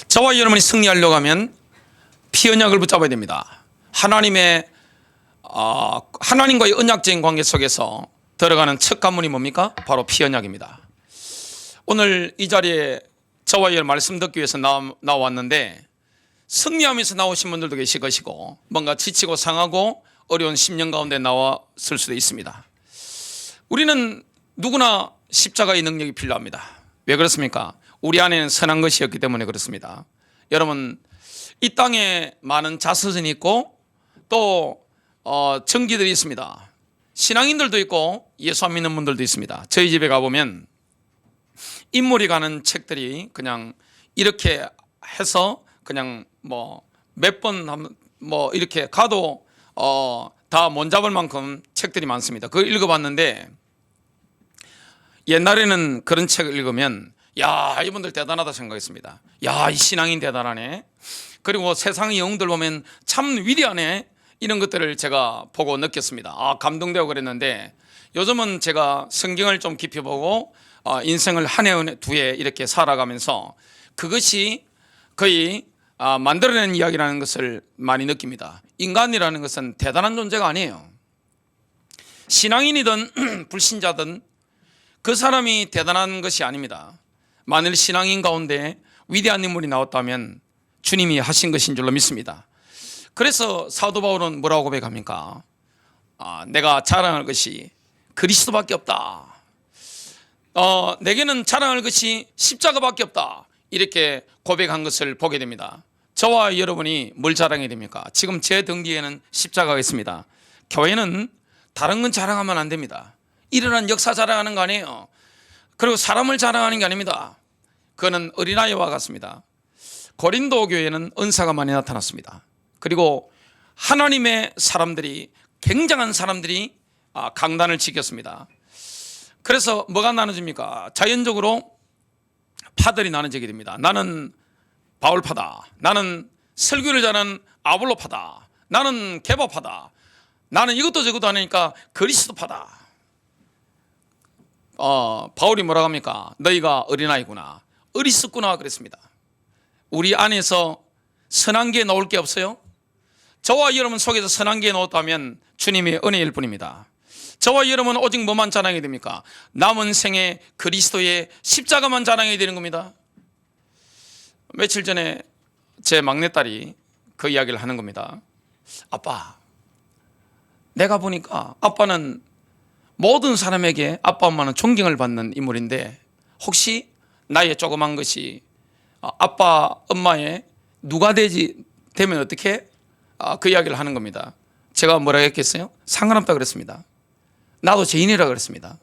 저와 여러분이 승리하려고 하면 피 언약을 붙잡아야 됩니다. 하나님과의 언약적인 관계 속에서 들어가는 첫 관문이 뭡니까? 바로 피 언약입니다. 오늘 이 자리에 저와 여러분 말씀 듣기 위해서 나왔는데 승리하면서 나오신 분들도 계실 것이고 뭔가 지치고 상하고 어려운 심령 가운데 나왔을 수도 있습니다. 우리는 누구나 십자가의 능력이 필요합니다. 왜 그렇습니까? 우리 안에는 선한 것이었기 때문에 그렇습니다. 여러분, 이 땅에 많은 자서전이 있고 또 정기들이 있습니다. 신앙인들도 있고 예수 안 믿는 분들도 있습니다. 저희 집에 가보면 인물이 가는 책들이 그냥 이렇게 해서 그냥 몇 번 이렇게 가도 다 못 잡을 만큼 책들이 많습니다. 그걸 읽어봤는데 옛날에는 그런 책을 읽으면 야, 이분들 대단하다 생각했습니다. 야, 이 신앙인 대단하네. 그리고 세상의 영웅들 보면 참 위대하네. 이런 것들을 제가 보고 느꼈습니다. 감동되고 그랬는데 요즘은 제가 성경을 좀 깊이 보고 인생을 한 해 두 해 이렇게 살아가면서 그것이 거의 만들어낸 이야기라는 것을 많이 느낍니다. 인간이라는 것은 대단한 존재가 아니에요. 신앙인이든 불신자든 그 사람이 대단한 것이 아닙니다. 만일 신앙인 가운데 위대한 인물이 나왔다면 주님이 하신 것인 줄로 믿습니다. 그래서 사도 바울은 뭐라고 고백합니까? 내가 자랑할 것이 그리스도밖에 없다. 내게는 자랑할 것이 십자가밖에 없다. 이렇게 고백한 것을 보게 됩니다. 저와 여러분이 뭘 자랑해야 됩니까? 지금 제 등 뒤에는 십자가가 있습니다. 교회는 다른 건 자랑하면 안 됩니다. 일어난 역사 자랑하는 거 아니에요. 그리고 사람을 자랑하는 게 아닙니다. 그거는 어린아이와 같습니다. 고린도 교회는 은사가 많이 나타났습니다. 그리고 하나님의 사람들이, 굉장한 사람들이 강단을 지켰습니다. 그래서 뭐가 나눠집니까? 자연적으로 파들이 나눠지게 됩니다. 나는 바울파다. 나는 설교를 잘하는 아볼로파다. 나는 게바파다. 나는 이것도 저것도 하니까 그리스도파다. 바울이 뭐라고 합니까? 너희가 어린아이구나, 어리석구나 그랬습니다. 우리 안에서 선한 게 나올 게 없어요? 저와 여러분 속에서 선한 게 나왔다면 주님의 은혜일 뿐입니다. 저와 여러분은 오직 뭐만 자랑해야 됩니까? 남은 생에 그리스도의 십자가만 자랑해야 되는 겁니다. 며칠 전에 제 막내딸이 그 이야기를 하는 겁니다. 아빠, 내가 보니까 아빠는 모든 사람에게 아빠 엄마는 존경을 받는 인물인데 혹시 나의 조그만 것이 아빠 엄마의 누가 되면 어떻게? 그 이야기를 하는 겁니다. 제가 뭐라 했겠어요? 상관없다 그랬습니다. 나도 죄인이라 그랬습니다.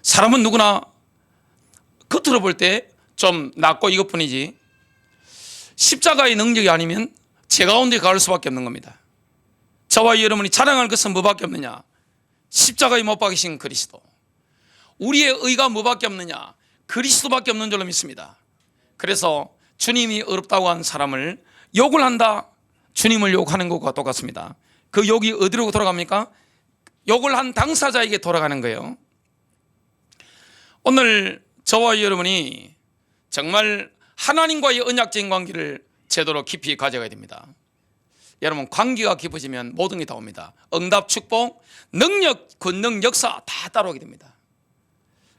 사람은 누구나 겉으로 볼 때 좀 낫고 이것뿐이지 십자가의 능력이 아니면 제 가운데 가을 수밖에 없는 겁니다. 저와 여러분이 자랑할 것은 뭐밖에 없느냐? 십자가에 못 박히신 그리스도. 우리의 의가 뭐밖에 없느냐? 그리스도밖에 없는 줄로 믿습니다. 그래서 주님이 어렵다고 한 사람을 욕을 한다, 주님을 욕하는 것과 똑같습니다. 그 욕이 어디로 돌아갑니까? 욕을 한 당사자에게 돌아가는 거예요. 오늘 저와 여러분이 정말 하나님과의 언약적인 관계를 제대로 깊이 가져가야 됩니다. 여러분, 관계가 깊어지면 모든 게 다 옵니다. 응답, 축복, 능력, 권능, 역사 다 따라오게 됩니다.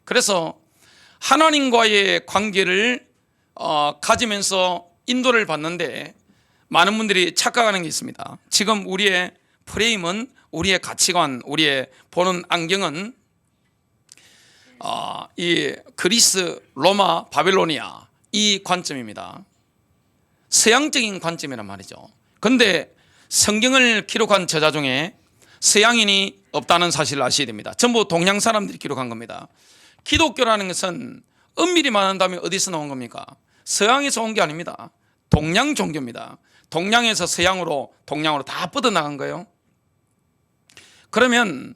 그래서 하나님과의 관계를 가지면서 인도를 받는데 많은 분들이 착각하는 게 있습니다. 지금 우리의 프레임은, 우리의 가치관, 우리의 보는 안경은 이 그리스, 로마, 바빌로니아 이 관점입니다. 서양적인 관점이란 말이죠. 그런데 성경을 기록한 저자 중에 서양인이 없다는 사실을 아셔야 됩니다. 전부 동양 사람들이 기록한 겁니다. 기독교라는 것은 엄밀히 말한다면 어디서 나온 겁니까? 서양에서 온 게 아닙니다. 동양 종교입니다. 동양에서 서양으로, 동양으로 다 뻗어나간 거예요. 그러면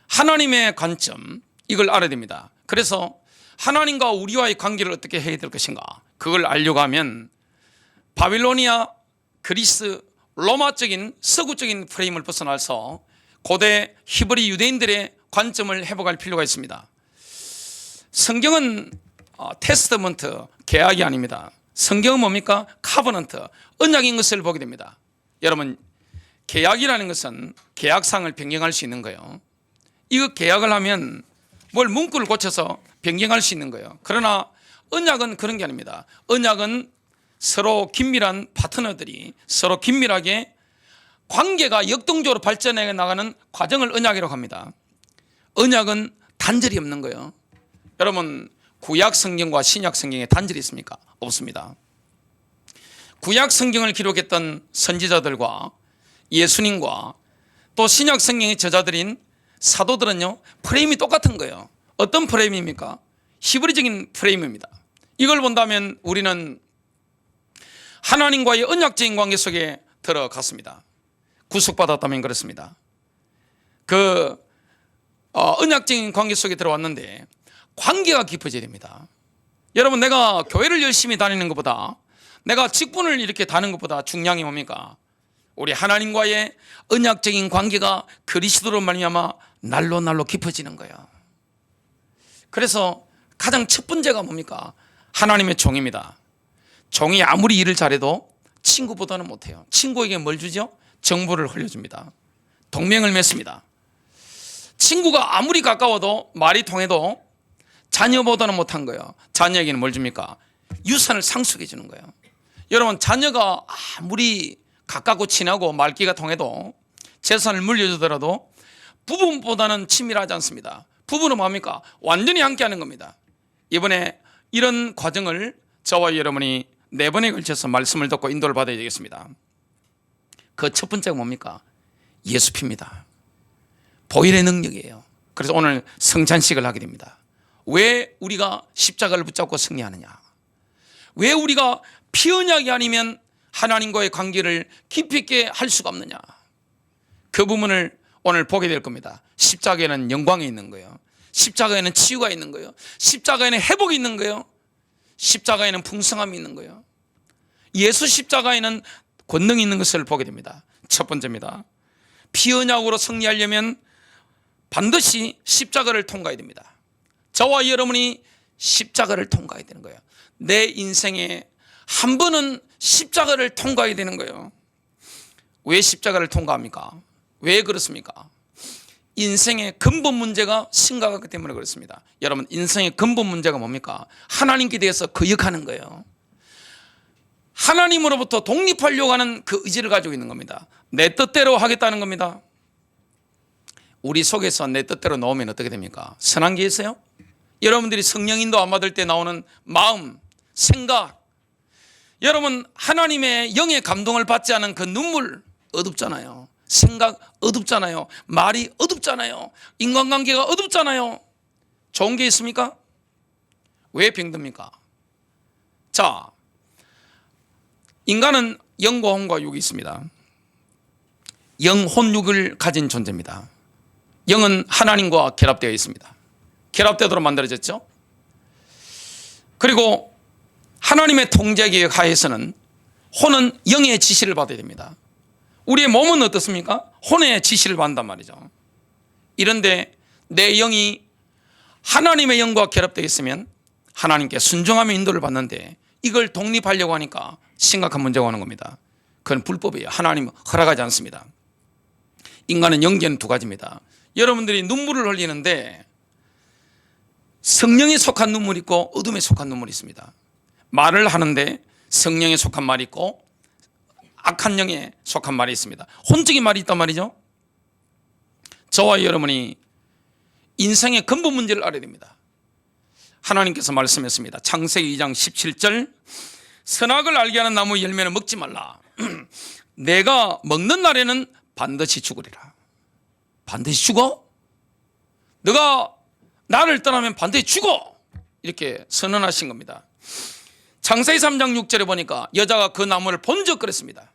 하나님의 관점, 이걸 알아야 됩니다. 그래서 하나님과 우리와의 관계를 어떻게 해야 될 것인가, 그걸 알려고 하면 바빌로니아, 그리스, 로마적인 서구적인 프레임을 벗어나서 고대 히브리 유대인들의 관점을 회복할 필요가 있습니다. 성경은 테스트먼트, 계약이 아닙니다. 성경은 뭡니까? 카버넌트, 언약인 것을 보게 됩니다. 여러분, 계약이라는 것은 계약상을 변경할 수 있는 거예요. 이거 계약을 하면 뭘 문구를 고쳐서 변경할 수 있는 거예요. 그러나 언약은 그런 게 아닙니다. 언약은 서로 긴밀한 파트너들이 서로 긴밀하게 관계가 역동적으로 발전해 나가는 과정을 언약이라고 합니다. 언약은 단절이 없는 거예요. 여러분, 구약 성경과 신약 성경에 단절이 있습니까? 없습니다. 구약 성경을 기록했던 선지자들과 예수님과 또 신약 성경의 저자들인 사도들은요, 프레임이 똑같은 거예요. 어떤 프레임입니까? 히브리적인 프레임입니다. 이걸 본다면 우리는 하나님과의 언약적인 관계 속에 들어갔습니다. 구속받았다면 그렇습니다. 언약적인 관계 속에 들어왔는데 관계가 깊어져야 됩니다. 여러분, 내가 교회를 열심히 다니는 것보다, 내가 직분을 이렇게 다는 것보다 중요한 게 뭡니까? 우리 하나님과의 언약적인 관계가 그리스도로 말미암아 날로 깊어지는 거예요. 그래서 가장 첫 번째가 뭡니까? 하나님의 종입니다. 종이 아무리 일을 잘해도 친구보다는 못해요. 친구에게 뭘 주죠? 정보를 흘려줍니다. 동맹을 맺습니다. 친구가 아무리 가까워도 말이 통해도 자녀보다는 못한 거예요. 자녀에게는 뭘 줍니까? 유산을 상속해 주는 거예요. 여러분, 자녀가 아무리 가깝고 친하고 말귀가 통해도 재산을 물려주더라도 부부보다는 친밀하지 않습니다. 부부는 뭡니까? 완전히 함께하는 겁니다. 이번에 이런 과정을 저와 여러분이 4번에 걸쳐서 말씀을 듣고 인도를 받아야 되겠습니다. 그 첫 번째가 뭡니까? 예수 피입니다. 보혈의 능력이에요. 그래서 오늘 성찬식을 하게 됩니다. 왜 우리가 십자가를 붙잡고 승리하느냐? 왜 우리가 피 언약이 아니면 하나님과의 관계를 깊이 있게 할 수가 없느냐? 그 부분을 오늘 보게 될 겁니다. 십자가에는 영광이 있는 거예요. 십자가에는 치유가 있는 거예요. 십자가에는 회복이 있는 거예요. 십자가에는 풍성함이 있는 거예요. 예수 십자가에는 권능이 있는 것을 보게 됩니다. 첫 번째입니다. 피 언약으로 승리하려면 반드시 십자가를 통과해야 됩니다. 저와 여러분이 십자가를 통과해야 되는 거예요. 내 인생에 한 번은 십자가를 통과해야 되는 거예요. 왜 십자가를 통과합니까? 왜 그렇습니까? 인생의 근본 문제가 심각하기 때문에 그렇습니다. 여러분, 인생의 근본 문제가 뭡니까? 하나님께 대해서 거역하는 거예요. 하나님으로부터 독립하려고 하는 그 의지를 가지고 있는 겁니다. 내 뜻대로 하겠다는 겁니다. 우리 속에서 내 뜻대로 나오면 어떻게 됩니까? 선한 게 있어요? 여러분들이 성령인도 안 받을 때 나오는 마음, 생각, 여러분, 하나님의 영의 감동을 받지 않은 그 눈물 어둡잖아요. 생각 어둡잖아요. 말이 어둡잖아요. 인간관계가 어둡잖아요. 좋은 게 있습니까? 왜 병듭니까? 자, 인간은 영과 혼과 육이 있습니다. 영, 혼, 육을 가진 존재입니다. 영은 하나님과 결합되어 있습니다. 결합되도록 만들어졌죠. 그리고 하나님의 통제계획 하에서는 혼은 영의 지시를 받아야 됩니다. 우리의 몸은 어떻습니까? 혼의 지시를 받는단 말이죠. 이런데 내 영이 하나님의 영과 결합되어 있으면 하나님께 순종하며 인도를 받는데 이걸 독립하려고 하니까 심각한 문제가 오는 겁니다. 그건 불법이에요. 하나님 허락하지 않습니다. 인간은 영계는 2가지입니다. 여러분들이 눈물을 흘리는데 성령에 속한 눈물이 있고 어둠에 속한 눈물이 있습니다. 말을 하는데 성령에 속한 말이 있고 악한 영에 속한 말이 있습니다. 혼적인 말이 있단 말이죠. 저와 여러분이 인생의 근본 문제를 알아야 됩니다. 하나님께서 말씀했습니다. 창세기 2장 17절, 선악을 알게 하는 나무 열매는 먹지 말라. 내가 먹는 날에는 반드시 죽으리라. 반드시 죽어? 너가 나를 떠나면 반드시 죽어! 이렇게 선언하신 겁니다. 창세기 3장 6절에 보니까 여자가 그 나무를 본적 그랬습니다.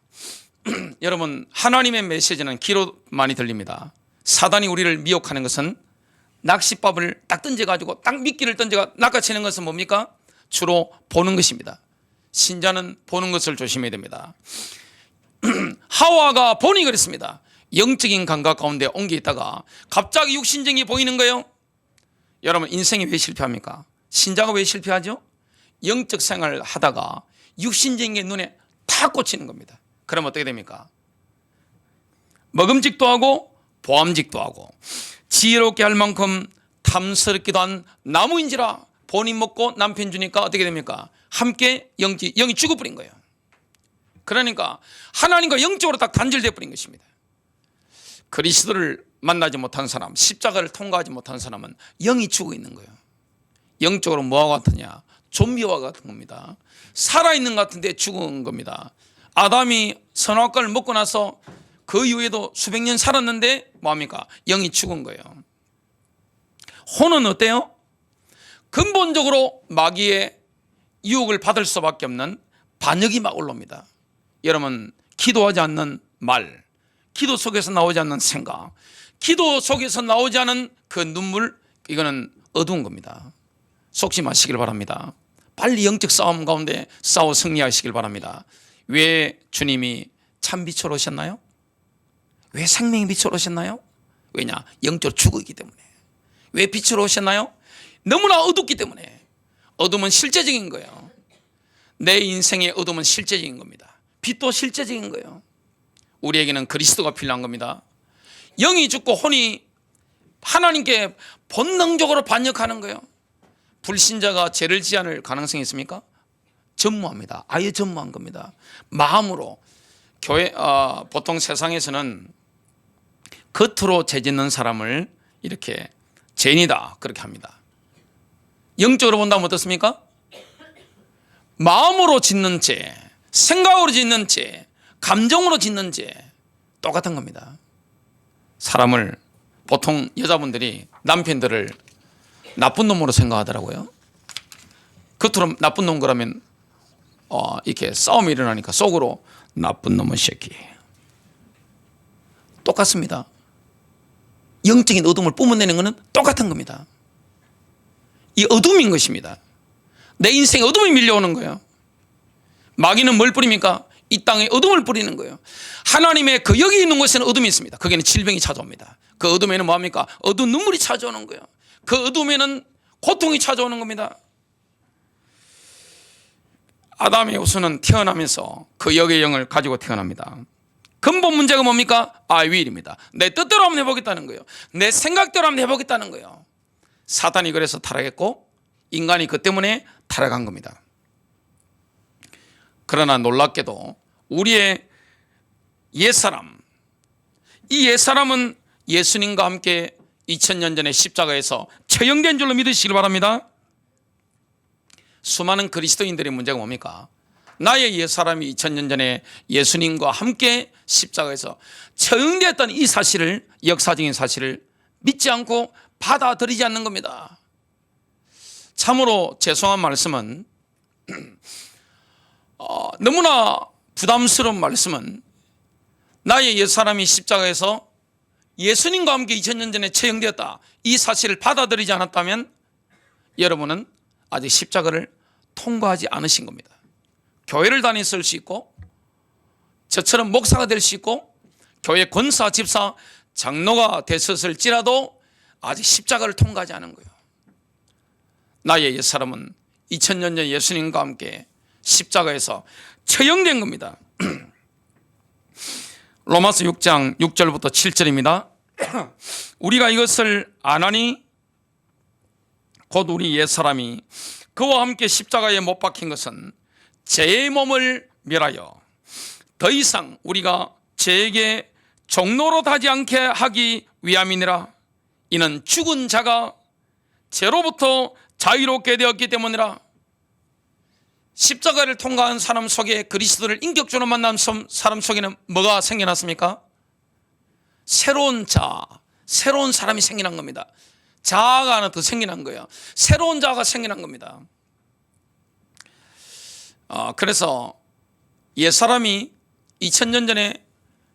여러분, 하나님의 메시지는 귀로 많이 들립니다. 사단이 우리를 미혹하는 것은 낚싯밥을 딱 던져가지고 딱 미끼를 던져가 낚아채는 것은 뭡니까? 주로 보는 것입니다. 신자는 보는 것을 조심해야 됩니다. 하와가 보니 그랬습니다. 영적인 감각 가운데 옮겨 있다가 갑자기 육신적이 보이는 거예요. 여러분, 인생이 왜 실패합니까? 신자가 왜 실패하죠? 영적 생활을 하다가 육신적인 게 눈에 탁 꽂히는 겁니다. 그러면 어떻게 됩니까? 먹음직도 하고 보암직도 하고 지혜롭게 할 만큼 탐스럽기도 한 나무인지라 본인 먹고 남편 주니까 어떻게 됩니까? 함께 영이 죽어버린 거예요. 그러니까 하나님과 영적으로 딱 단절되어 버린 것입니다. 그리스도를 만나지 못한 사람, 십자가를 통과하지 못한 사람은 영이 죽어 있는 거예요. 영적으로 뭐와 같으냐? 좀비와 같은 겁니다. 살아있는 것 같은데 죽은 겁니다. 아담이 선악과를 먹고 나서 그 이후에도 수백 년 살았는데 뭐합니까? 영이 죽은 거예요. 혼은 어때요? 근본적으로 마귀의 유혹을 받을 수밖에 없는 반역이 막 올라옵니다. 여러분, 기도하지 않는 말, 기도 속에서 나오지 않는 생각, 기도 속에서 나오지 않은 그 눈물, 이거는 어두운 겁니다. 속지 마시길 바랍니다. 빨리 영적 싸움 가운데 싸워 승리하시길 바랍니다. 왜 주님이 참 빛으로 오셨나요? 왜 생명의 빛으로 오셨나요? 왜냐? 영적으로 죽어 있기 때문에. 왜 빛으로 오셨나요? 너무나 어둡기 때문에. 어둠은 실제적인 거예요. 내 인생의 어둠은 실제적인 겁니다. 빛도 실제적인 거예요. 우리에게는 그리스도가 필요한 겁니다. 영이 죽고 혼이 하나님께 본능적으로 반역하는 거예요. 불신자가 죄를 지지 않을 가능성이 있습니까? 전무합니다. 아예 전무한 겁니다. 마음으로. 보통 세상에서는 겉으로 죄 짓는 사람을 이렇게 죄인이다 그렇게 합니다. 영적으로 본다면 어떻습니까? 마음으로 짓는 죄, 생각으로 짓는 죄, 감정으로 짓는 죄 똑같은 겁니다. 사람을 보통 여자분들이 남편들을 나쁜 놈으로 생각하더라고요. 겉으로 나쁜 놈 그러면 이렇게 싸움이 일어나니까 속으로 나쁜 놈의 새끼. 똑같습니다. 영적인 어둠을 뿜어내는 것은 똑같은 겁니다. 이 어둠인 것입니다. 내 인생에 어둠이 밀려오는 거예요. 마귀는 뭘 뿌립니까? 이 땅에 어둠을 뿌리는 거예요. 하나님의 그 여기 있는 곳에는 어둠이 있습니다. 거기는 질병이 찾아옵니다. 그 어둠에는 뭐합니까? 어두운 눈물이 찾아오는 거예요. 그 어둠에는 고통이 찾아오는 겁니다. 아담의 후손은 태어나면서 그 역의 영을 가지고 태어납니다. 근본 문제가 뭡니까? 윌입니다. 내 뜻대로 한번 해보겠다는 거예요. 내 생각대로 한번 해보겠다는 거예요. 사탄이 그래서 타락했고 인간이 그 때문에 타락한 겁니다. 그러나 놀랍게도 우리의 옛사람, 이 옛사람은 예수님과 함께 2000년 전에 십자가에서 처형된 줄로 믿으시길 바랍니다. 수많은 그리스도인들의 문제가 뭡니까? 나의 옛사람이 2000년 전에 예수님과 함께 십자가에서 처형되었다는 이 사실을, 역사적인 사실을 믿지 않고 받아들이지 않는 겁니다. 참으로 죄송한 말씀은 너무나 부담스러운 말씀은 나의 옛사람이 십자가에서 예수님과 함께 2000년 전에 처형되었다 이 사실을 받아들이지 않았다면 여러분은 아직 십자가를 통과하지 않으신 겁니다. 교회를 다녔을 수 있고 저처럼 목사가 될 수 있고 교회 권사, 집사, 장로가 됐었을지라도 아직 십자가를 통과하지 않은 거예요. 나의 옛사람은 2000년 전 예수님과 함께 십자가에서 처형된 겁니다. 로마서 6장 6절부터 7절입니다. 우리가 이것을 아나니 곧 우리 옛사람이 그와 함께 십자가에 못 박힌 것은 죄의 몸을 멸하여 더 이상 우리가 죄에게 종노로 하지 않게 하기 위함이니라. 이는 죽은 자가 죄로부터 자유롭게 되었기 때문이라. 십자가를 통과한 사람 속에 그리스도를 인격적으로 만난 사람 속에는 뭐가 생겨났습니까? 새로운 자, 새로운 사람이 생겨난 겁니다. 자아가 하나 더 생겨난 거예요. 새로운 자아가 생겨난 겁니다. 그래서 옛사람이 2000년 전에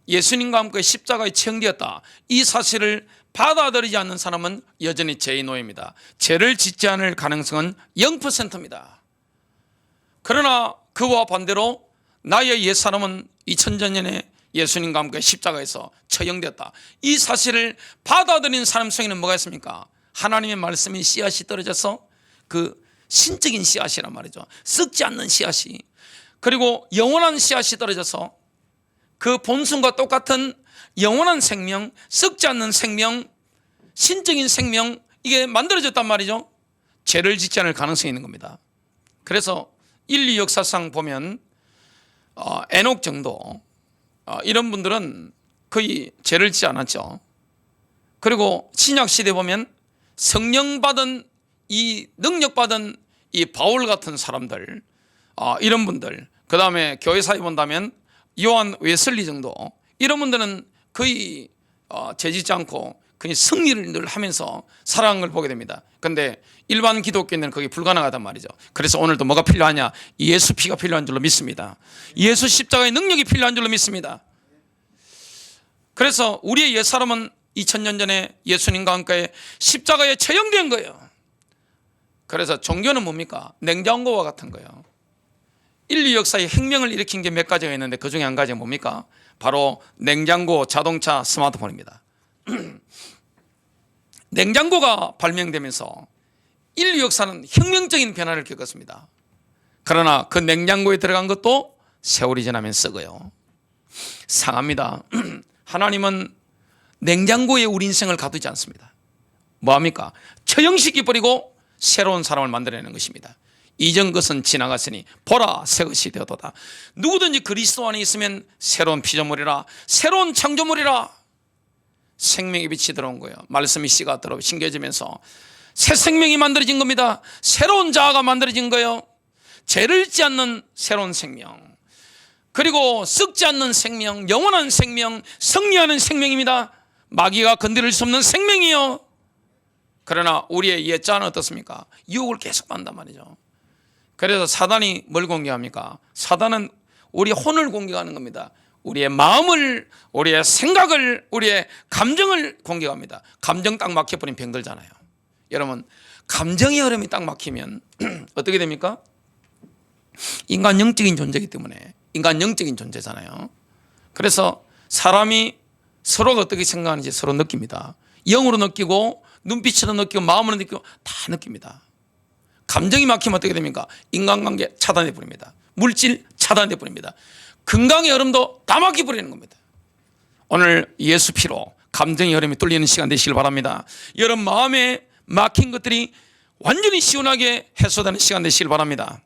예수님과 함께 십자가에 처형되었다 이 사실을 받아들이지 않는 사람은 여전히 죄의 노예입니다. 죄를 짓지 않을 가능성은 0%입니다. 그러나 그와 반대로 나의 옛사람은 2000년 전에 예수님과 함께 십자가에서 처형되었다 이 사실을 받아들인 사람 속에는 뭐가 있습니까? 하나님의 말씀이 씨앗이 떨어져서 그 신적인 씨앗이란 말이죠. 썩지 않는 씨앗이 그리고 영원한 씨앗이 떨어져서 그 본순과 똑같은 영원한 생명, 썩지 않는 생명, 신적인 생명, 이게 만들어졌단 말이죠. 죄를 짓지 않을 가능성이 있는 겁니다. 그래서 인류 역사상 보면 에녹 정도 이런 분들은 거의 죄를 짓지 않았죠. 그리고 신약 시대 보면 성령 받은 이 능력 받은 이 바울 같은 사람들, 이런 분들, 그 다음에 교회사에 본다면 요한 웨슬리 정도, 이런 분들은 거의 죄 짓지 않고 그냥 승리를 늘 하면서 살아간 걸 보게 됩니다. 그런데 일반 기독교인들은 그게 불가능하단 말이죠. 그래서 오늘도 뭐가 필요하냐? 예수 피가 필요한 줄로 믿습니다. 예수 십자가의 능력이 필요한 줄로 믿습니다. 그래서 우리의 옛사람은 2000년 전에 예수님과 함께 십자가에 처형된 거예요. 그래서 종교는 뭡니까? 냉장고와 같은 거예요. 인류 역사에 혁명을 일으킨 게 몇 가지가 있는데 그 중에 한 가지가 뭡니까? 바로 냉장고, 자동차, 스마트폰입니다. 냉장고가 발명되면서 인류 역사는 혁명적인 변화를 겪었습니다. 그러나 그 냉장고에 들어간 것도 세월이 지나면 썩어요. 상합니다. 하나님은 냉장고에 우리 인생을 가두지 않습니다. 뭐합니까? 처형시켜버리고 새로운 사람을 만들어내는 것입니다. 이전 것은 지나갔으니 보라 새 것이 되었도다. 누구든지 그리스도 안에 있으면 새로운 피조물이라, 새로운 창조물이라. 생명의 빛이 들어온 거예요. 말씀이 씨가 들어 심겨지면서 새 생명이 만들어진 겁니다. 새로운 자아가 만들어진 거예요. 죄를 짓지 않는 새로운 생명, 그리고 썩지 않는 생명, 영원한 생명, 승리하는 생명입니다. 마귀가 건드릴 수 없는 생명이요. 그러나 우리의 옛자는 어떻습니까? 유혹을 계속 받는단 말이죠. 그래서 사단이 뭘 공격합니까? 사단은 우리 혼을 공격하는 겁니다. 우리의 마음을, 우리의 생각을, 우리의 감정을 공격합니다. 감정 딱 막혀버리면 병들잖아요. 여러분, 감정의 흐름이 딱 막히면 어떻게 됩니까? 인간 영적인 존재이기 때문에, 인간 영적인 존재잖아요. 그래서 사람이 서로가 어떻게 생각하는지 서로 느낍니다. 영으로 느끼고 눈빛으로 느끼고 마음으로 느끼고 다 느낍니다. 감정이 막히면 어떻게 됩니까? 인간관계 차단해 버립니다. 물질 차단해 버립니다. 건강의 흐름도 다 막혀 버리는 겁니다. 오늘 예수 피로 감정의 흐름이 뚫리는 시간 되시길 바랍니다. 여러분 마음에 막힌 것들이 완전히 시원하게 해소되는 시간 되시길 바랍니다.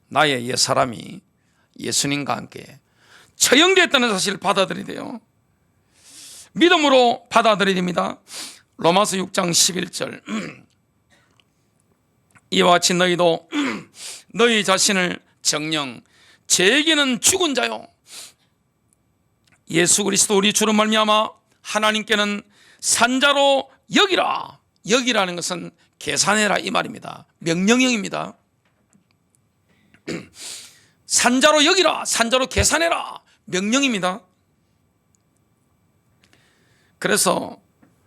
나의 옛 사람이 예수님과 함께 처형됐다는 사실을 받아들여야 돼요. 믿음으로 받아들여야 됩니다. 로마서 6장 11절 이와 같이 너희도 너희 자신을 정녕 죄에게는 죽은 자요 예수 그리스도 우리 주로 말미암아 하나님께는 산자로 여기라. 여기라는 것은 계산해라 이 말입니다. 명령형입니다. 산자로 여기라, 산자로 계산해라, 명령입니다. 그래서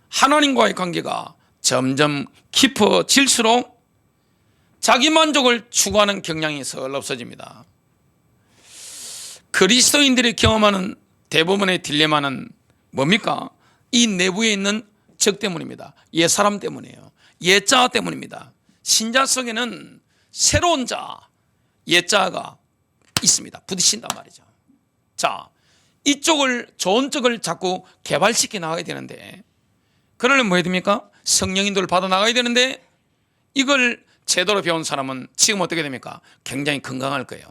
하나님과의 관계가 점점 깊어질수록 자기 만족을 추구하는 경향이 서글 없어집니다. 그리스도인들이 경험하는 대부분의 딜레마는 뭡니까? 이 내부에 있는 적 때문입니다. 옛 사람 때문이에요. 옛 자아 때문입니다. 신자 속에는 새로운 자, 옛 자아가 있습니다. 부딪힌단 말이죠. 자, 이쪽을, 좋은 쪽을 자꾸 개발시켜 나가야 되는데, 그러려면 뭐 해야 됩니까? 성령인도를 받아 나가야 되는데, 이걸 제대로 배운 사람은 지금 어떻게 됩니까? 굉장히 건강할 거예요.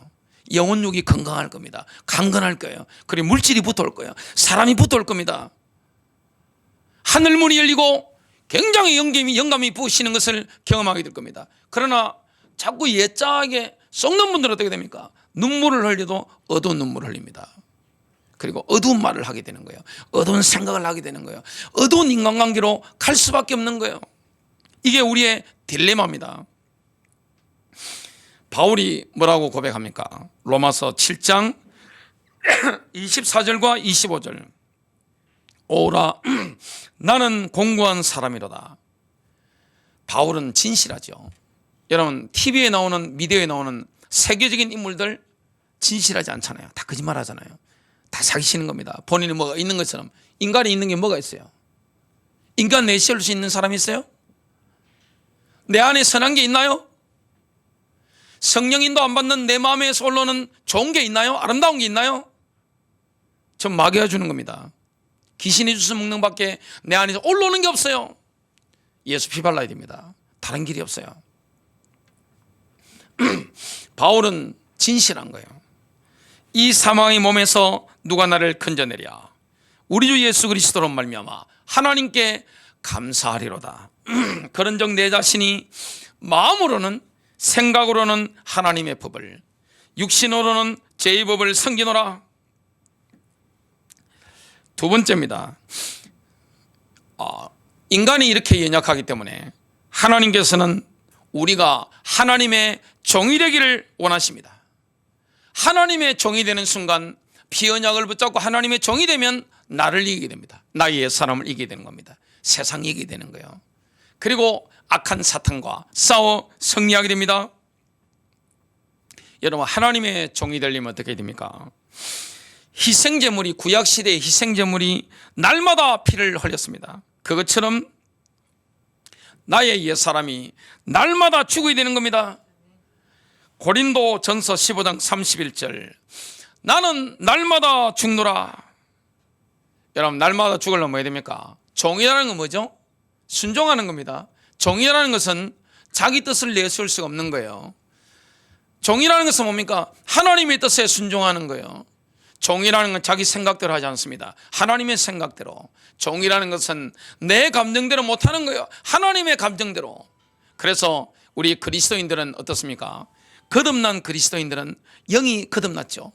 영혼육이 건강할 겁니다. 강건할 거예요. 그리고 물질이 붙어올 거예요. 사람이 붙어올 겁니다. 하늘문이 열리고 굉장히 영감이 부으시는 것을 경험하게 될 겁니다. 그러나 자꾸 옛자하게 썩는 분들은 어떻게 됩니까? 눈물을 흘려도 어두운 눈물을 흘립니다. 그리고 어두운 말을 하게 되는 거예요. 어두운 생각을 하게 되는 거예요. 어두운 인간관계로 갈 수밖에 없는 거예요. 이게 우리의 딜레마입니다. 바울이 뭐라고 고백합니까? 로마서 7장 24절과 25절. 오라 나는 공고한 사람이로다. 바울은 진실하죠. 여러분 TV에 나오는, 미디어에 나오는 세계적인 인물들 진실하지 않잖아요. 다 거짓말 하잖아요. 다 사기치는 겁니다. 본인이 뭐가 있는 것처럼. 인간이 있는 게 뭐가 있어요? 인간 내시할 수 있는 사람이 있어요? 내 안에 선한 게 있나요? 성령인도 안 받는 내 마음에서 올라오는 좋은 게 있나요? 아름다운 게 있나요? 전 마귀가 주는 겁니다. 귀신이 주스 먹는 밖에 내 안에서 올라오는 게 없어요. 예수 피 발라야 됩니다. 다른 길이 없어요. 바울은 진실한 거예요. 이 사망의 몸에서 누가 나를 건져내랴. 우리 주 예수 그리스도로 말미암아 하나님께 감사하리로다. 그런즉 내 자신이 마음으로는 생각으로는 하나님의 법을, 육신으로는 제 법을 섬기노라. 두 번째입니다. 인간이 이렇게 연약하기 때문에 하나님께서는 우리가 하나님의 종이 되기를 원하십니다. 하나님의 종이 되는 순간 피 언약을 붙잡고 하나님의 종이 되면 나를 이기게 됩니다. 나의 옛사람을 이기게 되는 겁니다. 세상 이기게 되는 거예요. 그리고 악한 사탄과 싸워 승리하게 됩니다. 여러분, 하나님의 종이 되려면 어떻게 됩니까? 희생제물이, 구약시대의 희생제물이 날마다 피를 흘렸습니다. 그것처럼 나의 옛사람이 날마다 죽어야 되는 겁니다. 고린도 전서 15장 31절, 나는 날마다 죽노라. 여러분, 날마다 죽으려면 뭐 해야 됩니까? 종이라는 건 뭐죠? 순종하는 겁니다. 종이라는 것은 자기 뜻을 내세울 수가 없는 거예요. 종이라는 것은 뭡니까? 하나님의 뜻에 순종하는 거예요. 종이라는 건 자기 생각대로 하지 않습니다. 하나님의 생각대로. 종이라는 것은 내 감정대로 못하는 거예요. 하나님의 감정대로. 그래서 우리 그리스도인들은 어떻습니까? 거듭난 그리스도인들은 영이 거듭났죠.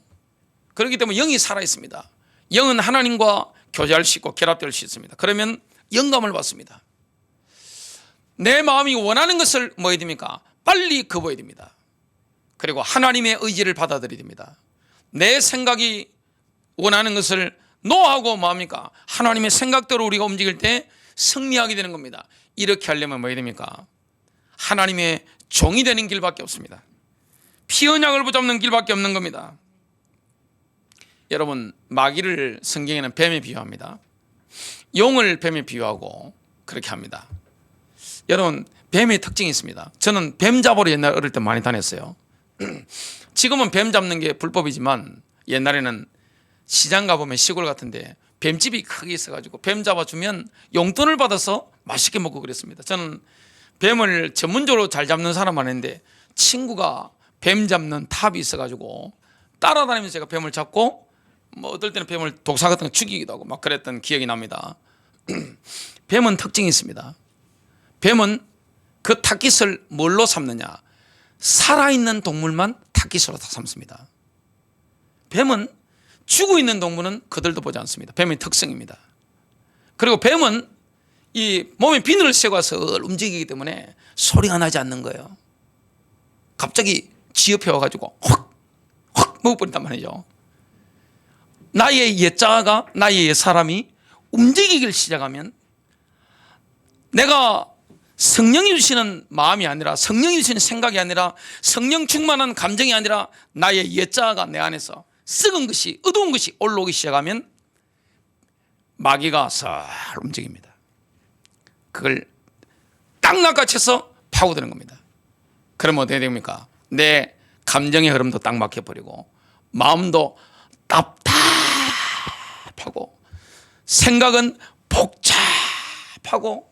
그렇기 때문에 영이 살아있습니다. 영은 하나님과 교제할 수 있고 결합될 수 있습니다. 그러면 영감을 받습니다. 내 마음이 원하는 것을 뭐 해야 됩니까? 빨리 거부해야 됩니다. 그리고 하나님의 의지를 받아들여야 됩니다. 내 생각이 원하는 것을 노하고 뭐합니까? 하나님의 생각대로 우리가 움직일 때 승리하게 되는 겁니다. 이렇게 하려면 뭐 해야 됩니까? 하나님의 종이 되는 길밖에 없습니다. 피 언약을 붙잡는 길밖에 없는 겁니다. 여러분, 마귀를 성경에는 뱀에 비유합니다. 용을 뱀에 비유하고 그렇게 합니다. 여러분, 뱀의 특징이 있습니다. 저는 뱀 잡으러 옛날 어릴 때 많이 다녔어요. 지금은 뱀 잡는 게 불법이지만 옛날에는 시장 가보면 시골 같은데 뱀집이 크게 있어가지고 뱀 잡아주면 용돈을 받아서 맛있게 먹고 그랬습니다. 저는 뱀을 전문적으로 잘 잡는 사람 아닌데 친구가 뱀 잡는 탑이 있어가지고 따라다니면서 제가 뱀을 잡고 뭐 어떨 때는 뱀을 독사 같은 거 죽이기도 하고 막 그랬던 기억이 납니다. 뱀은 특징이 있습니다. 뱀은 그 타깃을 뭘로 삼느냐? 살아있는 동물만 타깃으로 다 삼습니다. 뱀은 죽어있는 동물은 그들도 보지 않습니다. 뱀의 특성입니다. 그리고 뱀은 이 몸에 비늘을 씌워서 움직이기 때문에 소리가 나지 않는 거예요. 갑자기 지 옆에 와가지고 확 먹어버린단 말이죠. 나의 옛자아가, 나의 옛사람이 움직이길 시작하면 내가 성령이 주시는 마음이 아니라, 성령이 주시는 생각이 아니라, 성령 충만한 감정이 아니라 나의 옛자아가 내 안에서 썩은 것이, 어두운 것이 올라오기 시작하면 마귀가 살 움직입니다. 그걸 딱 낚아채서 파고드는 겁니다. 그러면 어떻게 됩니까? 내 감정의 흐름도 딱 막혀버리고 마음도 답답하고 생각은 복잡하고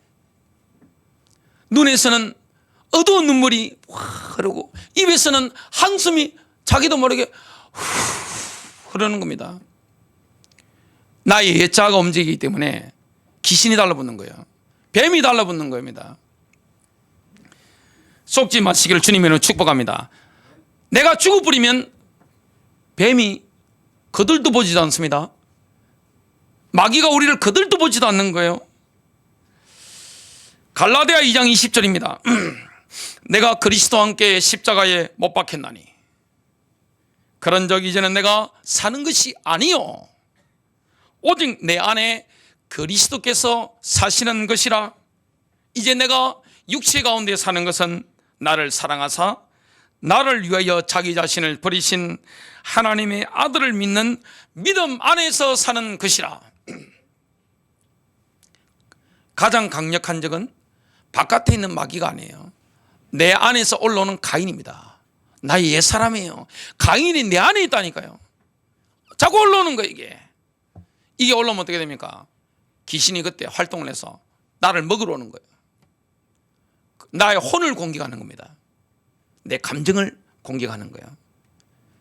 눈에서는 어두운 눈물이 흐르고 입에서는 한숨이 자기도 모르게 흐르는 겁니다. 나의 옛자가 움직이기 때문에 귀신이 달라붙는 거예요. 뱀이 달라붙는 겁니다. 속지 마시기를 주님으로 축복합니다. 내가 죽어버리면 뱀이 거들도 보지도 않습니다. 마귀가 우리를 거들도 보지도 않는 거예요. 갈라디아 2장 20절입니다. 내가 그리스도와 함께 십자가에 못 박혔나니 그런적 이제는 내가 사는 것이 아니요 오직 내 안에 그리스도께서 사시는 것이라. 이제 내가 육체 가운데 사는 것은 나를 사랑하사 나를 위하여 자기 자신을 버리신 하나님의 아들을 믿는 믿음 안에서 사는 것이라. 가장 강력한 적은 바깥에 있는 마귀가 아니에요. 내 안에서 올라오는 가인입니다. 나의 옛사람이에요. 가인이 내 안에 있다니까요. 자꾸 올라오는 거예요. 이게 올라오면 어떻게 됩니까? 귀신이 그때 활동을 해서 나를 먹으러 오는 거예요. 나의 혼을 공격하는 겁니다. 내 감정을 공격하는 거예요.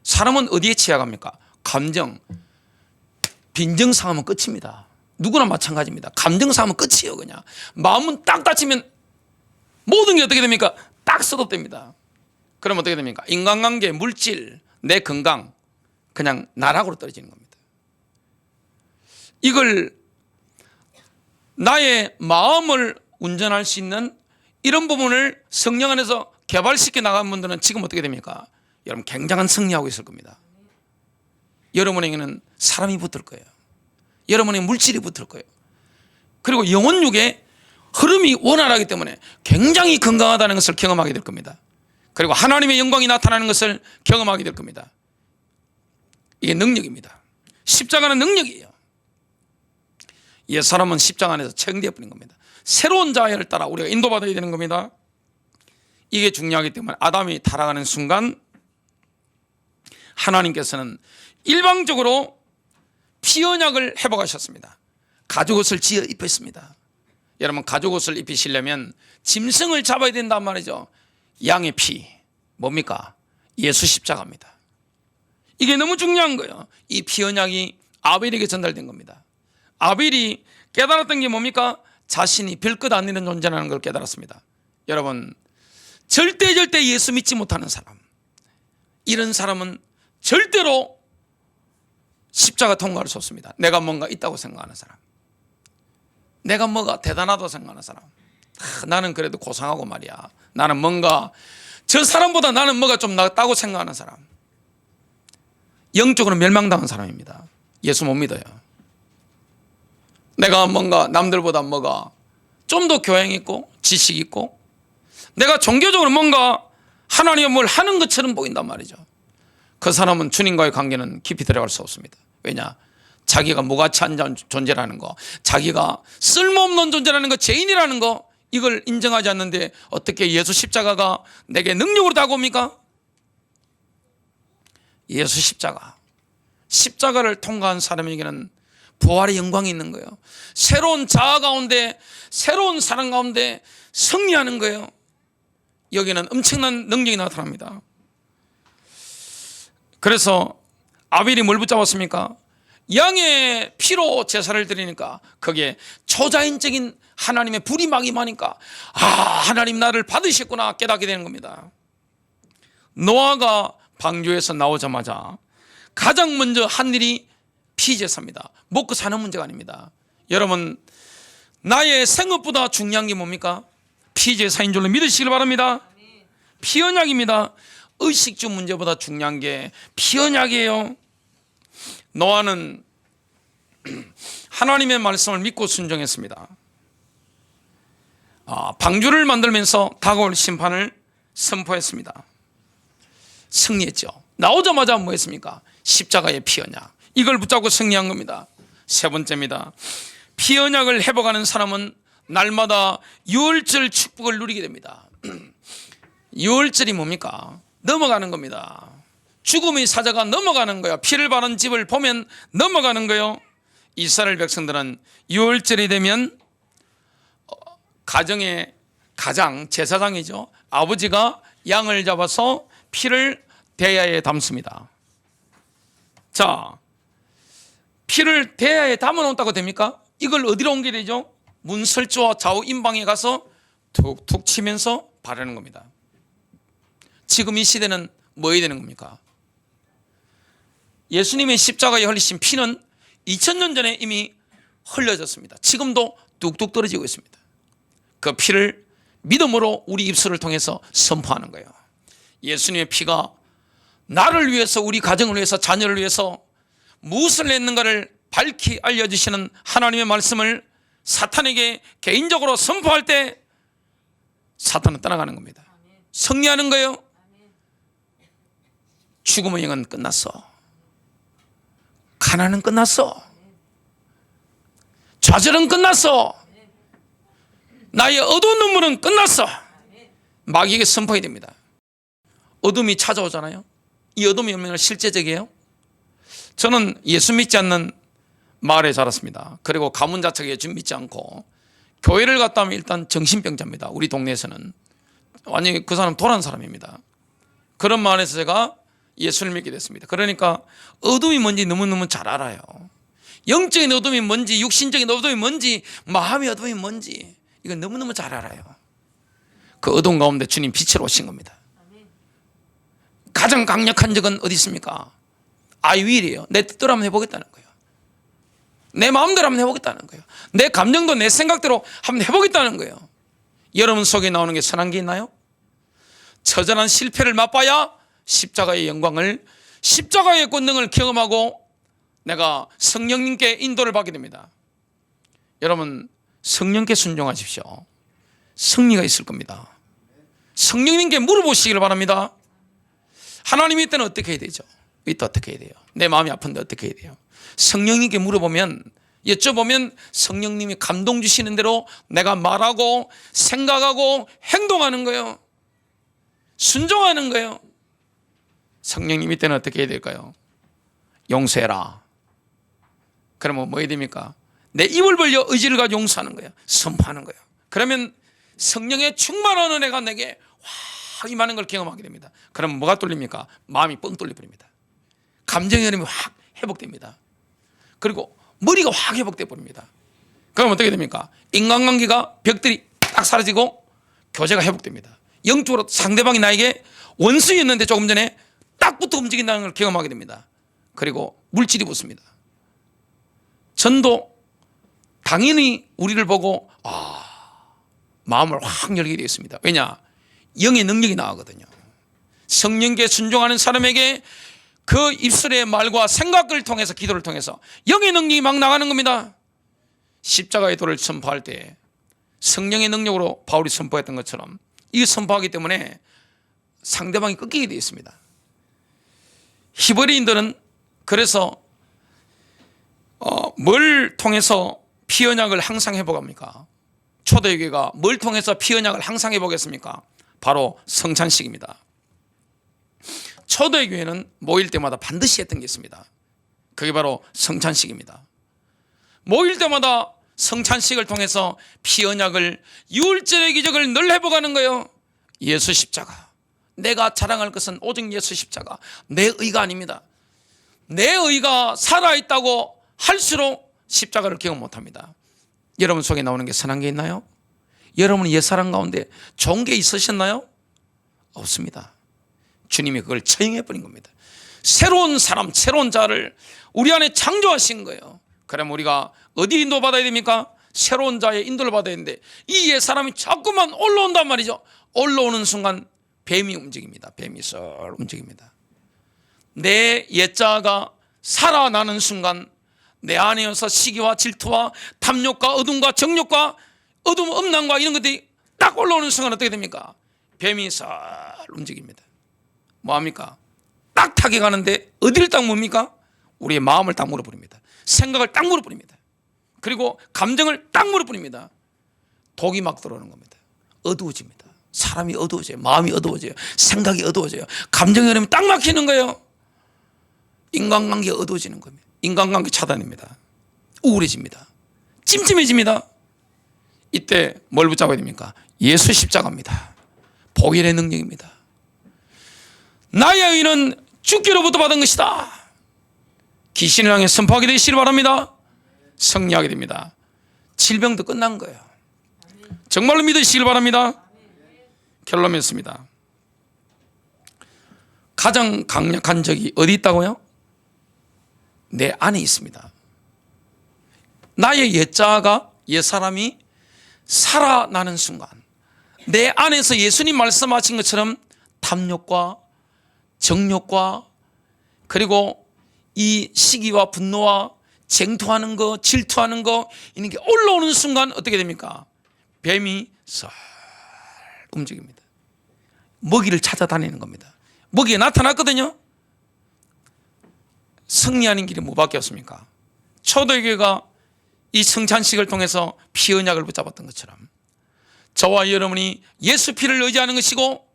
사람은 어디에 취약합니까? 감정. 빈정 상하면 끝입니다. 누구나 마찬가지입니다. 감정 상하면 끝이에요. 그냥 마음은 딱 다치면 모든 게 어떻게 됩니까? 딱 쏟아집니다. 그럼 어떻게 됩니까? 인간관계, 물질, 내 건강 그냥 나락으로 떨어지는 겁니다. 이걸 나의 마음을 운전할 수 있는 이런 부분을 성령 안에서 개발시켜 나간 분들은 지금 어떻게 됩니까? 여러분 굉장한 승리하고 있을 겁니다. 여러분에게는 사람이 붙을 거예요. 여러분에게 물질이 붙을 거예요. 그리고 영혼육의 흐름이 원활하기 때문에 굉장히 건강하다는 것을 경험하게 될 겁니다. 그리고 하나님의 영광이 나타나는 것을 경험하게 될 겁니다. 이게 능력입니다. 십자가는 능력이에요. 옛사람은 십자가 안에서 체형되어 버린 겁니다. 새로운 자아를 따라 우리가 인도받아야 되는 겁니다. 이게 중요하기 때문에 아담이 타락하는 순간 하나님께서는 일방적으로 피언약을 회복하셨습니다. 가죽옷을 지어 입혔습니다. 여러분 가죽옷을 입히시려면 짐승을 잡아야 된단 말이죠. 양의 피 뭡니까? 예수 십자가입니다. 이게 너무 중요한 거예요. 이 피언약이 아벨에게 전달된 겁니다. 아벨이 깨달았던 게 뭡니까? 자신이 별것 아니는 존재라는 걸 깨달았습니다. 여러분 절대 예수 믿지 못하는 사람, 이런 사람은 절대로 십자가 통과할 수 없습니다. 내가 뭔가 있다고 생각하는 사람, 내가 뭐가 대단하다고 생각하는 사람, 나는 그래도 고상하고 말이야, 나는 뭔가 저 사람보다 나는 뭐가 좀 낫다고 생각하는 사람, 영적으로 멸망당한 사람입니다. 예수 못 믿어요. 내가 뭔가 남들보다 뭐가 좀 더 교양 있고 지식 있고 내가 종교적으로 뭔가 하나님의 뭘 하는 것처럼 보인단 말이죠. 그 사람은 주님과의 관계는 깊이 들어갈 수 없습니다. 왜냐? 자기가 무가치한 존재라는 거, 자기가 쓸모없는 존재라는 거, 죄인이라는 거, 이걸 인정하지 않는데 어떻게 예수 십자가가 내게 능력으로 다가옵니까? 예수 십자가를 통과한 사람에게는 부활의 영광이 있는 거예요. 새로운 자아 가운데, 새로운 사랑 가운데 승리하는 거예요. 여기는 엄청난 능력이 나타납니다. 그래서 아벨이 뭘 붙잡았습니까? 양의 피로 제사를 드리니까 거기에 초자연적인 하나님의 불이 막 임하니까 하나님 나를 받으셨구나 깨닫게 되는 겁니다. 노아가 방주에서 나오자마자 가장 먼저 한 일이 피제사입니다. 먹고 사는 문제가 아닙니다. 여러분 나의 생업보다 중요한 게 뭡니까? 피제사인 줄로 믿으시길 바랍니다. 피언약입니다. 의식주 문제보다 중요한 게 피언약이에요. 노아는 하나님의 말씀을 믿고 순종했습니다. 방주를 만들면서 다가올 심판을 선포했습니다. 승리했죠. 나오자마자 뭐 했습니까? 십자가의 피언약, 이걸 붙잡고 승리한 겁니다. 세 번째입니다. 피언약을 회복하는 사람은 날마다 유월절 축복을 누리게 됩니다. 유월절이 뭡니까? 넘어가는 겁니다. 죽음의 사자가 넘어가는 거예요. 피를 바른 집을 보면 넘어가는 거예요. 이스라엘 백성들은 유월절이 되면 가정의 가장 제사장이죠. 아버지가 양을 잡아서 피를 대야에 담습니다. 자, 피를 대야에 담아놓았다고 됩니까? 이걸 어디로 옮겨야 되죠? 문설주와 좌우 임방에 가서 툭툭 치면서 바르는 겁니다. 지금 이 시대는 뭐 해야 되는 겁니까? 예수님의 십자가에 흘리신 피는 2000년 전에 이미 흘려졌습니다. 지금도 뚝뚝 떨어지고 있습니다. 그 피를 믿음으로 우리 입술을 통해서 선포하는 거예요. 예수님의 피가 나를 위해서, 우리 가정을 위해서, 자녀를 위해서 무엇을 했는가를 밝히 알려주시는 하나님의 말씀을 사탄에게 개인적으로 선포할 때 사탄은 떠나가는 겁니다. 승리하는 거예요. 죽음의 영은 끝났어. 가난은 끝났어. 좌절은 끝났어. 나의 어두운 눈물은 끝났어. 마귀에게 선포해야 됩니다. 어둠이 찾아오잖아요. 이 어둠이 오면 실제적이에요. 저는 예수 믿지 않는 마을에 자랐습니다. 그리고 가문 자체가 예수 믿지 않고 교회를 갔다 하면 일단 정신병자입니다. 우리 동네에서는 완전히 그 사람 돌아간 사람입니다. 그런 마을에서 제가 예수를 믿게 됐습니다. 그러니까 어둠이 뭔지 너무너무 잘 알아요. 영적인 어둠이 뭔지, 육신적인 어둠이 뭔지, 마음의 어둠이 뭔지 이건 너무너무 잘 알아요. 그 어둠 가운데 주님 빛으로 오신 겁니다. 가장 강력한 적은 어디 있습니까? I will이에요. 내 뜻대로 한번 해보겠다는 거예요. 내 마음대로 한번 해보겠다는 거예요. 내 감정도 내 생각대로 한번 해보겠다는 거예요. 여러분 속에 나오는 게 선한 게 있나요? 처절한 실패를 맛봐야 십자가의 영광을, 십자가의 권능을 경험하고 내가 성령님께 인도를 받게 됩니다. 여러분 성령께 순종하십시오. 승리가 있을 겁니다. 성령님께 물어보시기를 바랍니다. 하나님 이때는 어떻게 해야 되죠? 이때 어떻게 해야 돼요? 내 마음이 아픈데 어떻게 해야 돼요? 성령님께 물어보면, 여쭤보면 성령님이 감동 주시는 대로 내가 말하고 생각하고 행동하는 거예요. 순종하는 거예요. 성령님 이때는 어떻게 해야 될까요? 용서해라. 그러면 뭐 해야 됩니까? 내 입을 벌려 의지를 가지고 용서하는 거예요. 선포하는 거예요. 그러면 성령의 충만한 은혜가 내게 확 임하는 걸 경험하게 됩니다. 그러면 뭐가 뚫립니까? 마음이 뻥 뚫려버립니다. 감정의 흐름이 확 회복됩니다. 그리고 머리가 확 회복돼 버립니다. 그럼 어떻게 됩니까? 인간관계가 벽들이 딱 사라지고 교제가 회복됩니다. 영적으로 상대방이 나에게 원수였는데 조금 전에 딱부터 움직인다는 걸 경험하게 됩니다. 그리고 물질이 붙습니다. 전도 당연히 우리를 보고 마음을 확 열게 되어 있습니다. 왜냐? 영의 능력이 나가거든요. 성령께 순종하는 사람에게 그 입술의 말과 생각을 통해서, 기도를 통해서 영의 능력이 막 나가는 겁니다. 십자가의 도를 선포할 때 성령의 능력으로 바울이 선포했던 것처럼 이 선포하기 때문에 상대방이 꺾이게 되어 있습니다. 히브리인들은 그래서 뭘 통해서 피언약을 항상 회복합니까? 초대교회가 뭘 통해서 피언약을 항상 회복했습니까? 바로 성찬식입니다. 초대교회는 모일 때마다 반드시 했던 게 있습니다. 그게 바로 성찬식입니다. 모일 때마다 성찬식을 통해서 피언약을, 유월절의 기적을 늘 회복하는 거예요. 예수 십자가. 내가 자랑할 것은 오직 예수 십자가. 내 의가 아닙니다. 내 의가 살아있다고 할수록 십자가를 경험 못합니다. 여러분 속에 나오는 게 선한 게 있나요? 여러분 옛사람 가운데 좋은 게 있으셨나요? 없습니다. 주님이 그걸 처형해버린 겁니다. 새로운 사람, 새로운 자를 우리 안에 창조하신 거예요. 그럼 우리가 어디 인도받아야 됩니까? 새로운 자의 인도를 받아야 되는데 이 옛사람이 자꾸만 올라온단 말이죠. 올라오는 순간 뱀이 움직입니다. 뱀이 썰 움직입니다. 내 옛자가 살아나는 순간 내 안에서 시기와 질투와 탐욕과 어둠과 정욕과 어둠, 음란과 이런 것들이 딱 올라오는 순간 어떻게 됩니까? 뱀이 썰 움직입니다. 뭐합니까? 딱 타격하는데 어디를 딱 뭡니까? 우리의 마음을 딱 물어버립니다. 생각을 딱 물어버립니다. 그리고 감정을 딱 물어버립니다. 독이 막 들어오는 겁니다. 어두워집니다. 사람이 어두워져요. 마음이 어두워져요. 생각이 어두워져요. 감정의 흐름이 딱 막히는 거예요. 인간관계가 어두워지는 겁니다. 인간관계 차단입니다. 우울해집니다. 찜찜해집니다. 이때 뭘 붙잡아야 됩니까? 예수 십자가입니다. 보혈의 능력입니다. 나의 의는 주께로부터 받은 것이다. 귀신을 향해 선포하게 되시길 바랍니다. 승리하게 됩니다. 질병도 끝난 거예요. 정말로 믿으시길 바랍니다. 결론 맺습니다. 가장 강력한 적이 어디 있다고요? 내 안에 있습니다. 나의 옛자가, 옛사람이 살아나는 순간 내 안에서 예수님 말씀하신 것처럼 탐욕과 정욕과 그리고 이 시기와 분노와 쟁투하는 거, 질투하는 거 이런 게 올라오는 순간 어떻게 됩니까? 뱀이 썰 움직입니다. 먹이를 찾아다니는 겁니다. 먹이가 나타났거든요. 승리하는 길이 뭐밖에 없습니까? 초대교회가 이 성찬식을 통해서 피 언약을 붙잡았던 것처럼 저와 여러분이 예수 피를 의지하는 것이고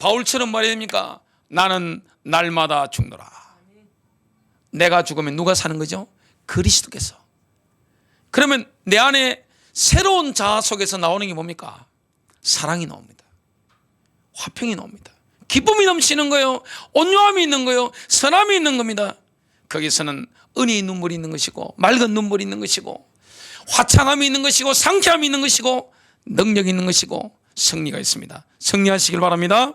바울처럼 말해야 됩니까? 나는 날마다 죽노라. 내가 죽으면 누가 사는 거죠? 그리스도께서. 그러면 내 안에 새로운 자아 속에서 나오는 게 뭡니까? 사랑이 나옵니다. 화평이 나옵니다. 기쁨이 넘치는 거예요. 온유함이 있는 거예요. 선함이 있는 겁니다. 거기서는 은혜의 눈물이 있는 것이고, 맑은 눈물이 있는 것이고, 화창함이 있는 것이고, 상쾌함이 있는 것이고, 능력이 있는 것이고, 승리가 있습니다. 승리하시길 바랍니다.